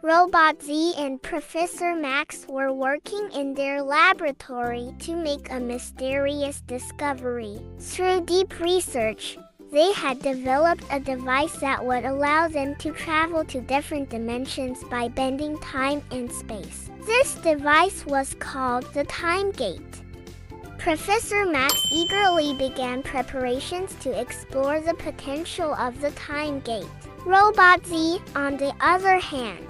Robot Z and Professor Max were working in their laboratory to make a mysterious discovery. Through deep research, they had developed a device that would allow them to travel to different dimensions by bending time and space. This device was called the Time Gate. Professor Max eagerly began preparations to explore the potential of the Time Gate. Robot Z, on the other hand,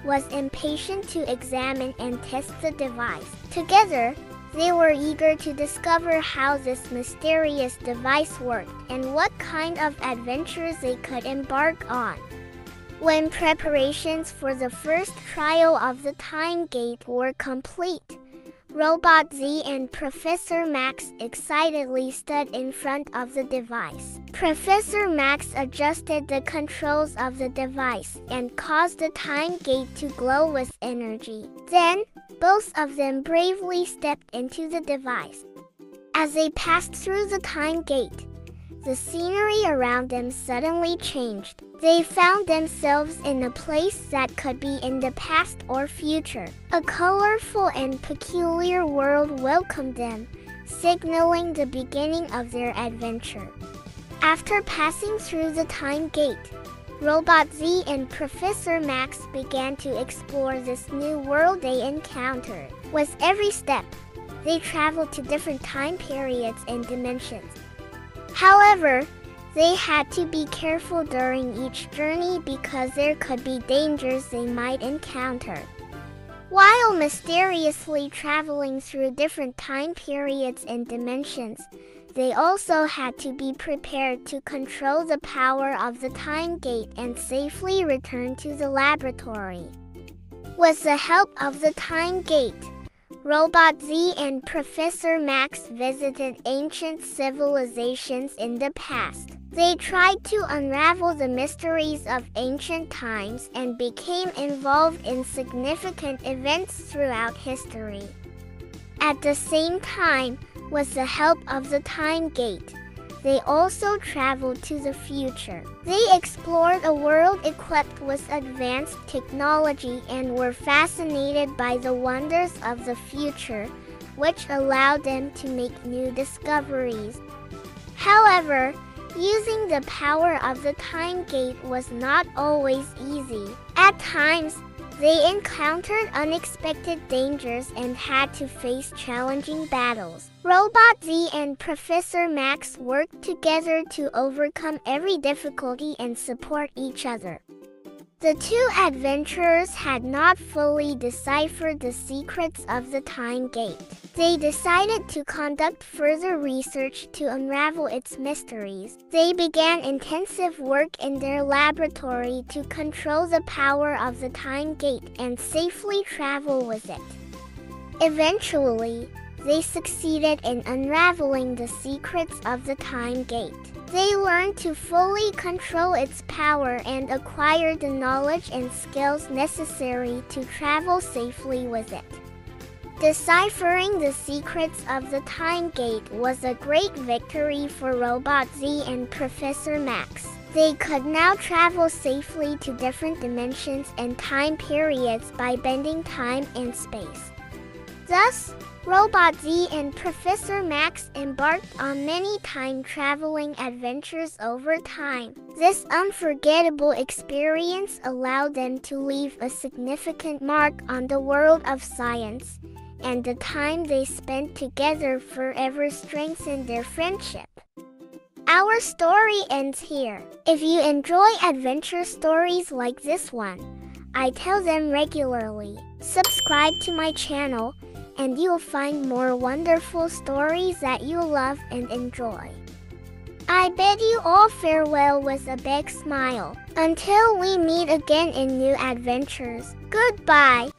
was impatient to examine and test the device. Together, they were eager to discover how this mysterious device worked and what kind of adventures they could embark on. When preparations for the first trial of the Time Gate were complete, Robot Z and Professor Max excitedly stood in front of the device. Professor Max adjusted the controls of the device and caused the Time Gate to glow with energy. Then, both of them bravely stepped into the device. As they passed through the Time Gate, the scenery around them suddenly changed. They found themselves in a place that could be in the past or future. A colorful and peculiar world welcomed them, signaling the beginning of their adventure. After passing through the Time Gate, Robot Z and Professor Max began to explore this new world they encountered. With every step, they traveled to different time periods and dimensions. However, they had to be careful during each journey because there could be dangers they might encounter. While mysteriously traveling through different time periods and dimensions, they also had to be prepared to control the power of the Time Gate and safely return to the laboratory. With the help of the Time Gate, Robot Z and Professor Max visited ancient civilizations in the past. They tried to unravel the mysteries of ancient times and became involved in significant events throughout history. At the same time, with the help of the Time Gate, they also traveled to the future. They explored a world equipped with advanced technology and were fascinated by the wonders of the future, which allowed them to make new discoveries. However, using the power of the Time Gate was not always easy. At times, they encountered unexpected dangers and had to face challenging battles. Robot Z and Professor Max worked together to overcome every difficulty and support each other. The two adventurers had not fully deciphered the secrets of the Time Gate. They decided to conduct further research to unravel its mysteries. They began intensive work in their laboratory to control the power of the Time Gate and safely travel with it. Eventually, they succeeded in unraveling the secrets of the Time Gate. They learned to fully control its power and acquire the knowledge and skills necessary to travel safely with it. Deciphering the secrets of the Time Gate was a great victory for Robot Z and Professor Max. They could now travel safely to different dimensions and time periods by bending time and space. Thus, Robot Z and Professor Max embarked on many time-traveling adventures over time. This unforgettable experience allowed them to leave a significant mark on the world of science, and the time they spent together forever strengthened their friendship. Our story ends here. If you enjoy adventure stories like this one, I tell them regularly. Subscribe to my channel, and you'll find more wonderful stories that you love and enjoy. I bid you all farewell with a big smile. Until we meet again in new adventures. Goodbye.